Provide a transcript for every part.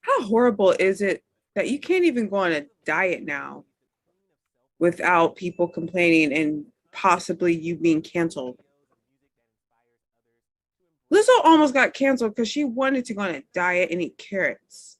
How horrible is it that you can't even go on a diet now without people complaining and possibly you being canceled? Lizzo almost got canceled because she wanted to go on a diet and eat carrots.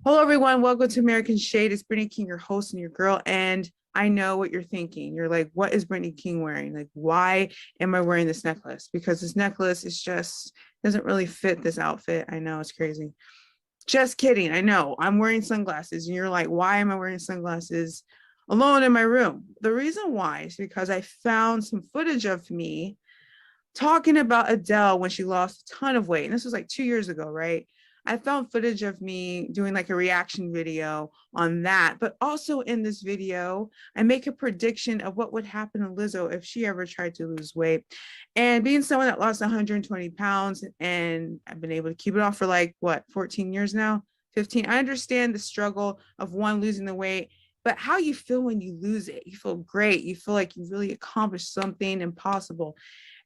Hello, everyone. Welcome to American Shade. It's Brittany King, your host and your girl. And I know what you're thinking. You're like, what is Brittany King wearing? Like, why am I wearing this necklace? Because this necklace is just doesn't really fit this outfit. I know it's crazy. Just kidding. I know I'm wearing sunglasses, and you're like, why am I wearing sunglasses alone in my room? The reason why is because I found some footage of me talking about Adele when she lost a ton of weight. And this was like 2 years ago, right? I found footage of me doing like a reaction video on that. But also in this video, I make a prediction of what would happen to Lizzo if she ever tried to lose weight. And being someone that lost 120 pounds and I've been able to keep it off for like what, 14 years now, 15. I understand the struggle of one losing the weight, but how you feel when you lose it, you feel great. You feel like you really accomplished something impossible.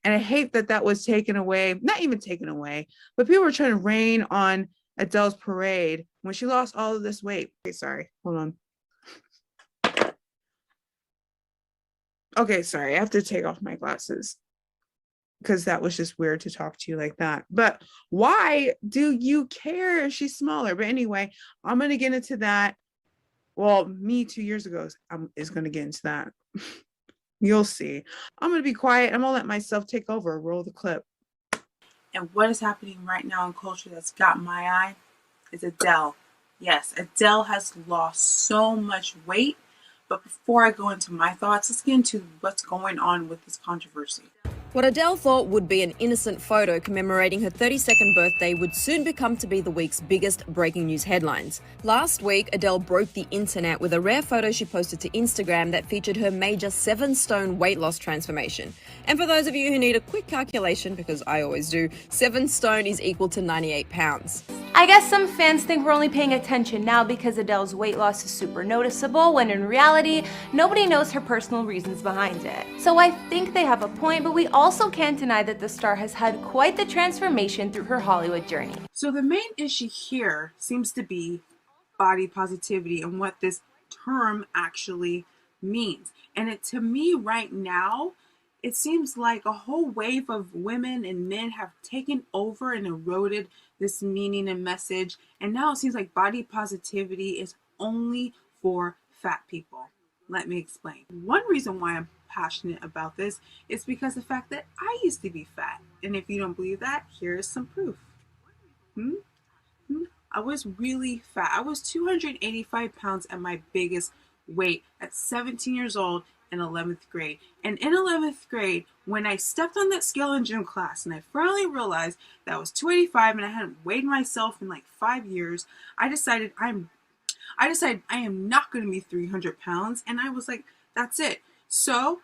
And I hate that that was taken away, not even taken away, but people were trying to rain on Adele's parade when she lost all of this weight. Okay, sorry, hold on. Okay, sorry, I have to take off my glasses because that was just weird to talk to you like that. But why do you care if she's smaller? But anyway, I'm going to get into that. Well, me 2 years ago is going to get into that. You'll see. I'm going to be quiet. I'm going to let myself take over. Roll the clip. And what is happening right now in culture that's got my eye is Adele. Yes, Adele has lost so much weight. But before I go into my thoughts, let's get into what's going on with this controversy. What Adele thought would be an innocent photo commemorating her 32nd birthday would soon become to be the week's biggest breaking news headlines. Last week, Adele broke the internet with a rare photo she posted to Instagram that featured her major 7-stone weight loss transformation. And for those of you who need a quick calculation, because I always do, 7 stone is equal to 98 pounds. I guess some fans think we're only paying attention now because Adele's weight loss is super noticeable, when in reality, nobody knows her personal reasons behind it. So I think they have a point, but we also can't deny that the star has had quite the transformation through her Hollywood journey. So the main issue here seems to be body positivity and what this term actually means. And it, to me right now, it seems like a whole wave of women and men have taken over and eroded this meaning and message. And now it seems like body positivity is only for fat people. Let me explain. One reason why I'm passionate about this is because the fact that I used to be fat. And if you don't believe that, here is some proof. I was really fat. I was 285 pounds at my biggest weight at 17 years old in 11th grade. And in 11th grade, when I stepped on that scale in gym class and I finally realized that I was 285 and I hadn't weighed myself in like 5 years, I decided I am not going to be 300 pounds. And I was like, that's it. So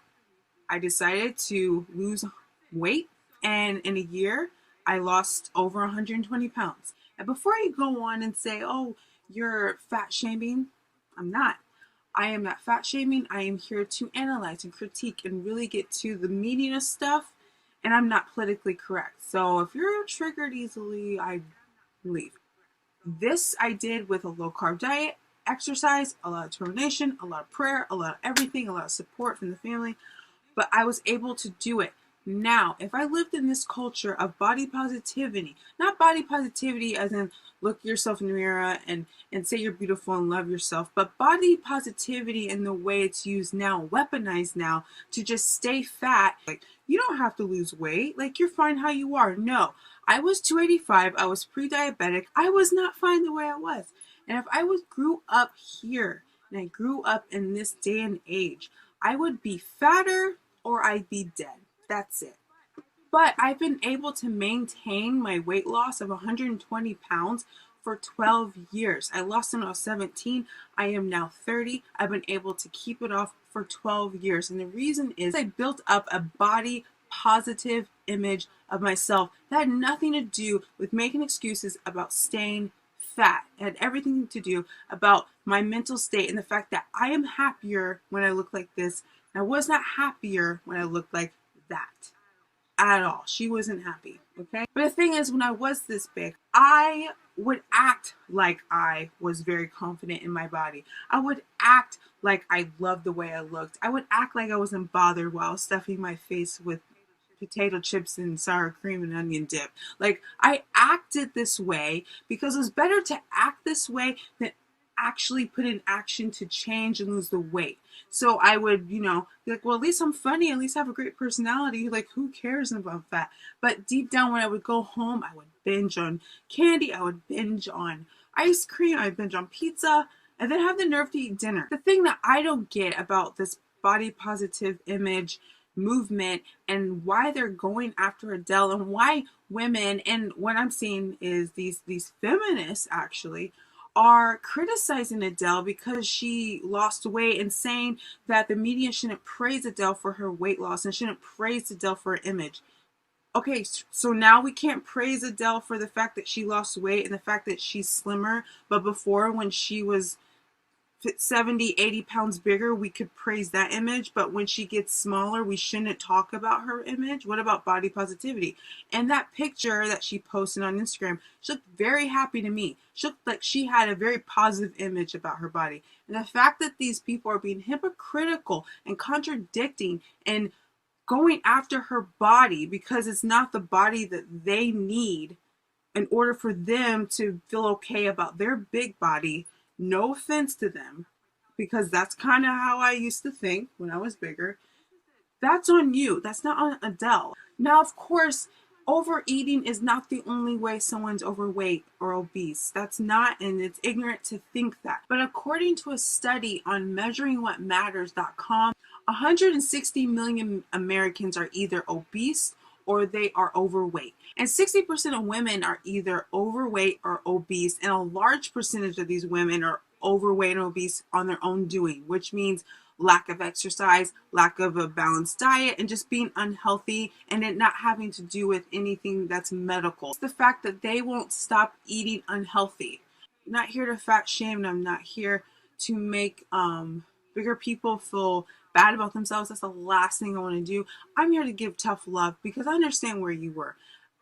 I decided to lose weight. And in a year, I lost over 120 pounds. And before you go on and say, oh, you're fat shaming, I'm not. I am not fat shaming. I am here to analyze and critique and really get to the meaning of stuff. And I'm not politically correct. So if you're triggered easily, I leave. This I did with a low carb diet, exercise, a lot of determination, a lot of prayer, a lot of everything, a lot of support from the family. But I was able to do it. Now, if I lived in this culture of body positivity, not body positivity as in look yourself in the mirror and say you're beautiful and love yourself, but body positivity in the way it's used now, weaponized now, to just stay fat. Like, you don't have to lose weight. Like, you're fine how you are. No, I was 285. I was pre-diabetic. I was not fine the way I was. And if I grew up here and I grew up in this day and age, I would be fatter or I'd be dead. That's it. But I've been able to maintain my weight loss of 120 pounds for 12 years. I lost when I was 17. I am now 30. I've been able to keep it off for 12 years. And the reason is I built up a body positive image of myself that had nothing to do with making excuses about staying fat. It had everything to do about my mental state and the fact that I am happier when I look like this. I was not happier when I looked like that. at all. She wasn't happy, okay? But the thing is, when I was this big, I would act like I was very confident in my body. I would act like I loved the way I looked. I would act like I wasn't bothered while I was stuffing my face with potato chips and sour cream and onion dip. Like, I acted this way because it was better to act this way than actually put in action to change and lose the weight. So I would, be like, well, at least I'm funny, at least I have a great personality. Like, who cares about that? But deep down, when I would go home, I would binge on candy, I would binge on ice cream, I would binge on pizza, and then have the nerve to eat dinner. The thing that I don't get about this body positive image movement and why they're going after Adele, and why women, and what I'm seeing is these feminists actually are criticizing Adele because she lost weight, and saying that the media shouldn't praise Adele for her weight loss and shouldn't praise Adele for her image. Okay, so now we can't praise Adele for the fact that she lost weight and the fact that she's slimmer, but before, when she was 70, 80 pounds bigger, we could praise that image, but when she gets smaller, we shouldn't talk about her image. What about body positivity? And that picture that she posted on Instagram, she looked very happy to me. She looked like she had a very positive image about her body. And the fact that these people are being hypocritical and contradicting and going after her body because it's not the body that they need in order for them to feel okay about their big body. No offense to them, because that's kind of how I used to think when I was bigger. That's on you. That's not on Adele. Now, of course, overeating is not the only way someone's overweight or obese. That's not, and it's ignorant to think that. But according to a study on measuringwhatmatters.com, 160 million Americans are either obese or they are overweight. And 60% of women are either overweight or obese, and a large percentage of these women are overweight and obese on their own doing, which means lack of exercise, lack of a balanced diet, and just being unhealthy, and it not having to do with anything that's medical. It's the fact that they won't stop eating unhealthy. I'm not here to fat shame, and I'm not here to make bigger people feel bad about themselves. That's the last thing I want to do. I'm here to give tough love because I understand where you were.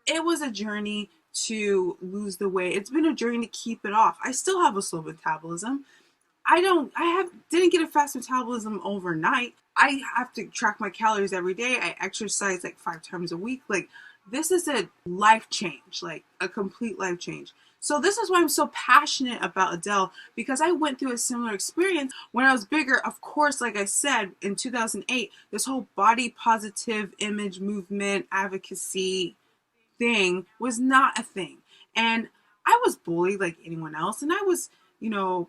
It was a journey to lose the weight. It's been a journey to keep it off. I still have a slow metabolism. Didn't get a fast metabolism overnight. I have to track my calories every day. I exercise like 5 times a week. Like, this is a life change, like a complete life change. So this is why I'm so passionate about Adele, because I went through a similar experience when I was bigger. Of course, like I said, in 2008, this whole body positive image movement, advocacy thing was not a thing. And I was bullied like anyone else, and I was,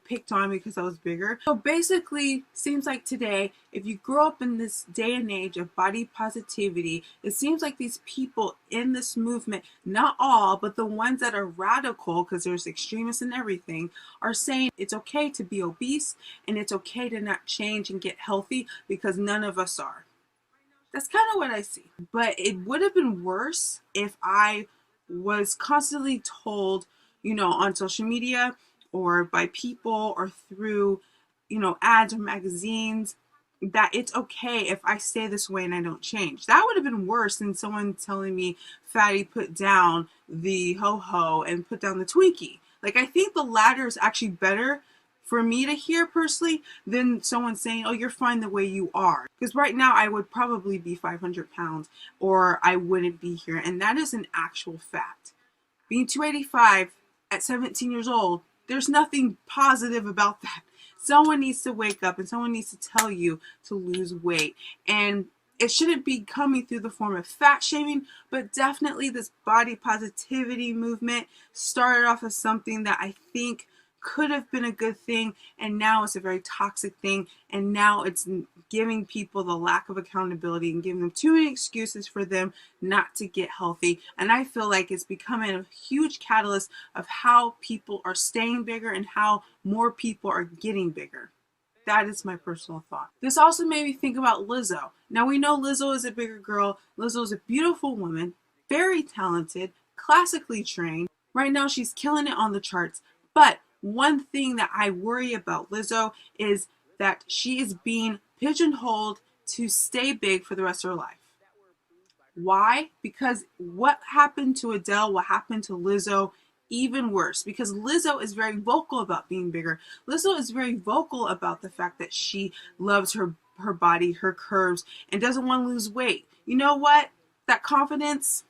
picked on because I was bigger. So basically, seems like today, if you grow up in this day and age of body positivity, it seems like these people in this movement, not all, but the ones that are radical, because there's extremists and everything, are saying it's okay to be obese and it's okay to not change and get healthy because none of us are. That's kind of what I see. But it would have been worse if I was constantly told, on social media or by people or through, ads or magazines, that it's okay if I stay this way and I don't change. That would have been worse than someone telling me, fatty, put down the ho-ho and put down the Twinkie. Like, I think the latter is actually better for me to hear personally than someone saying, oh, you're fine the way you are. Because right now I would probably be 500 pounds or I wouldn't be here. And that is an actual fact. Being 285 at 17 years old, there's nothing positive about that. Someone needs to wake up and someone needs to tell you to lose weight. And it shouldn't be coming through the form of fat shaming, but definitely this body positivity movement started off as something that I think could have been a good thing, and now it's a very toxic thing, and now it's giving people the lack of accountability and giving them too many excuses for them not to get healthy. And I feel like it's becoming a huge catalyst of how people are staying bigger and how more people are getting bigger. That is my personal thought. This also made me think about Lizzo. Now, we know Lizzo is a bigger girl. Lizzo is a beautiful woman, very talented, classically trained. Right now she's killing it on the charts. But one thing that I worry about Lizzo is that she is being pigeonholed to stay big for the rest of her life. Why? Because what happened to Adele, what happened to Lizzo, even worse. Because Lizzo is very vocal about being bigger. Lizzo is very vocal about the fact that she loves her body, her curves, and doesn't want to lose weight. You know what? That confidence,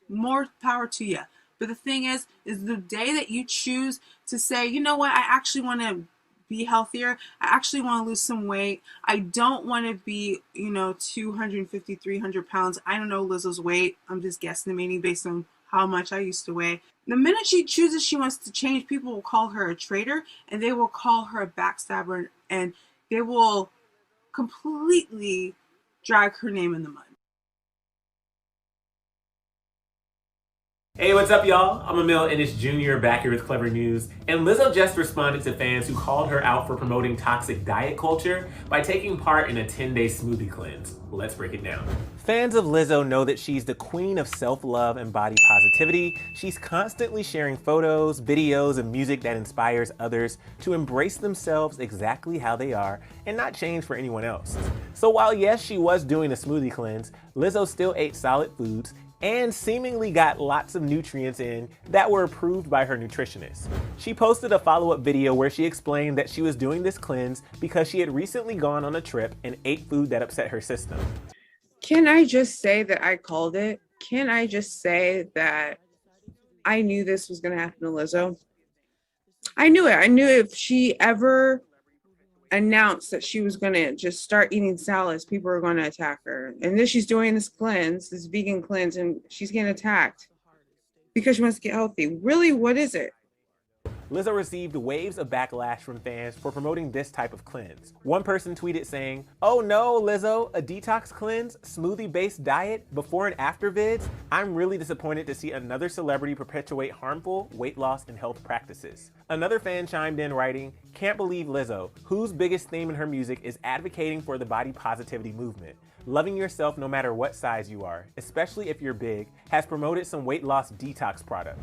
more power to you. But the thing is the day that you choose to say, you know what, I actually want to be healthier. I actually want to lose some weight. I don't want to be, 250, 300 pounds. I don't know Lizzo's weight. I'm just guesstimating based on how much I used to weigh. The minute she chooses she wants to change, people will call her a traitor, and they will call her a backstabber, and they will completely drag her name in the mud. Hey, what's up, y'all? I'm Emil, and it's Junior back here with Clever News. And Lizzo just responded to fans who called her out for promoting toxic diet culture by taking part in a 10-day smoothie cleanse. Let's break it down. Fans of Lizzo know that she's the queen of self-love and body positivity. She's constantly sharing photos, videos, and music that inspires others to embrace themselves exactly how they are and not change for anyone else. So while yes, she was doing a smoothie cleanse, Lizzo still ate solid foods and seemingly got lots of nutrients in that were approved by her nutritionist. She posted a follow-up video where she explained that she was doing this cleanse because she had recently gone on a trip and ate food that upset her system. Can I just say that I called it? Can I just say that I knew this was going to happen to Lizzo? I knew it. I knew if she ever announced that she was going to just start eating salads, people were going to attack her. And then she's doing this cleanse, this vegan cleanse, and she's getting attacked because she wants to get healthy. Really, what is it? Lizzo received waves of backlash from fans for promoting this type of cleanse. One person tweeted saying, "Oh no, Lizzo, a detox cleanse, smoothie-based diet, before and after vids? I'm really disappointed to see another celebrity perpetuate harmful weight loss and health practices." Another fan chimed in writing, "Can't believe Lizzo, whose biggest theme in her music is advocating for the body positivity movement. Loving yourself no matter what size you are, especially if you're big, has promoted some weight loss detox product."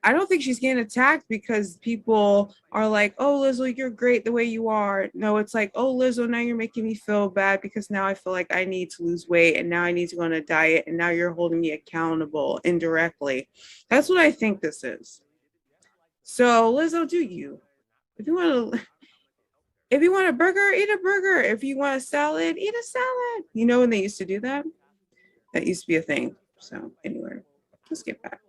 I don't think she's getting attacked because people are like, "Oh, Lizzo, you're great the way you are." No, it's like, "Oh, Lizzo, now you're making me feel bad because now I feel like I need to lose weight and now I need to go on a diet and now you're holding me accountable indirectly." That's what I think this is. So, Lizzo, do you? If you want a burger, eat a burger. If you want a salad, eat a salad. You know when they used to do that? That used to be a thing. So, anyway, let's get back.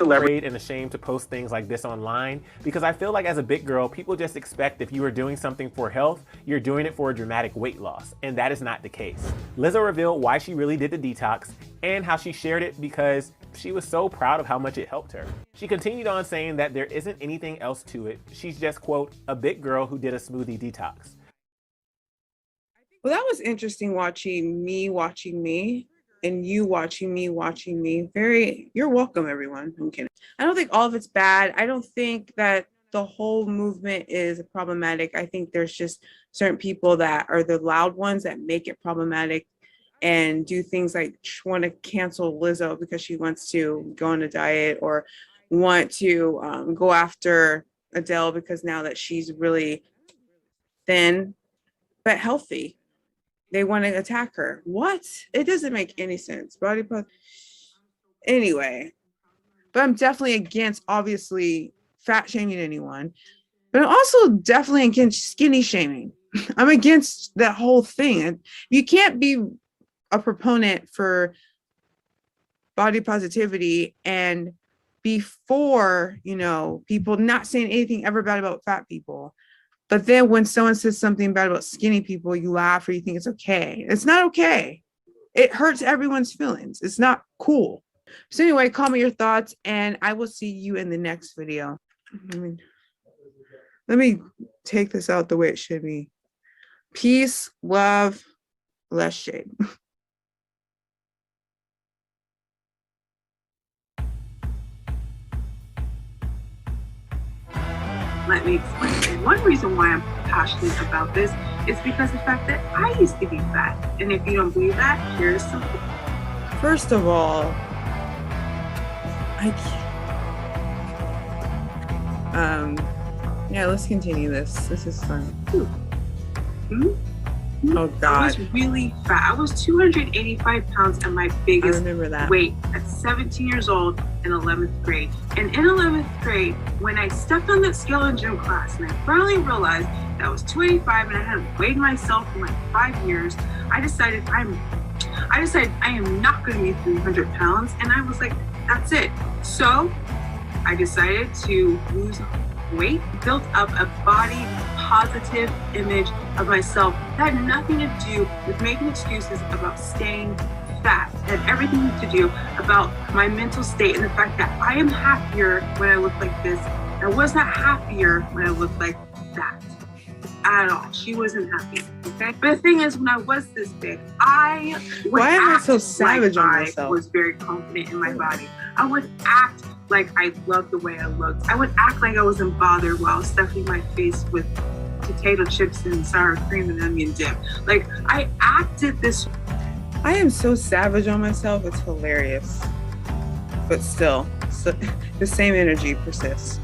Afraid and ashamed to post things like this online because I feel like as a big girl, people just expect if you are doing something for health, you're doing it for a dramatic weight loss, and that is not the case. Lizzo revealed why she really did the detox and how she shared it because she was so proud of how much it helped her. She continued on saying that there isn't anything else to it. She's just, quote, a big girl who did a smoothie detox. Well, that was interesting watching me. And you watching me. You're welcome, everyone. I'm kidding. I don't think all of it's bad. I don't think that the whole movement is problematic. I think there's just certain people that are the loud ones that make it problematic and do things like want to cancel Lizzo because she wants to go on a diet or want to go after Adele because now that she's really thin but healthy. They want to attack her. What? It doesn't make any sense. Anyway, but I'm definitely against, obviously, fat shaming anyone. But I'm also definitely against skinny shaming. I'm against that whole thing. You can't be a proponent for body positivity and before, people not saying anything ever bad about fat people. But then when someone says something bad about skinny people, you laugh or you think it's okay. It's not okay. It hurts everyone's feelings. It's not cool. So anyway, comment your thoughts and I will see you in the next video. Let me take this out the way it should be. Peace, love, less shade. Let me explain. One reason why I'm passionate about this is because the fact that I used to be fat. And if you don't believe that, here's something. First of all, yeah, let's continue this. This is fun. Oh I God. was really fat. I was 285 pounds at my biggest remember that. weight at 17 years old in 11th grade. And in 11th grade, when I stepped on that scale in gym class and I finally realized that I was 285 and I hadn't weighed myself in like 5 years, I decided I am not going to be 300 pounds. And I was like, that's it. So I decided to lose weight, built up a body positive image of myself that had nothing to do with making excuses about staying fat. It had everything to do about my mental state and the fact that I am happier when I look like this. I was not happier when I looked like that at all. She wasn't happy. Okay. But the thing is, when I was this big, I would Why am I act so savage like on I myself? was very confident in my body. I would act like I loved the way I looked. I would act like I wasn't bothered while stuffing my face with potato chips and sour cream and onion dip. Like, I acted this. I am so savage on myself. It's hilarious. But still, so, the same energy persists.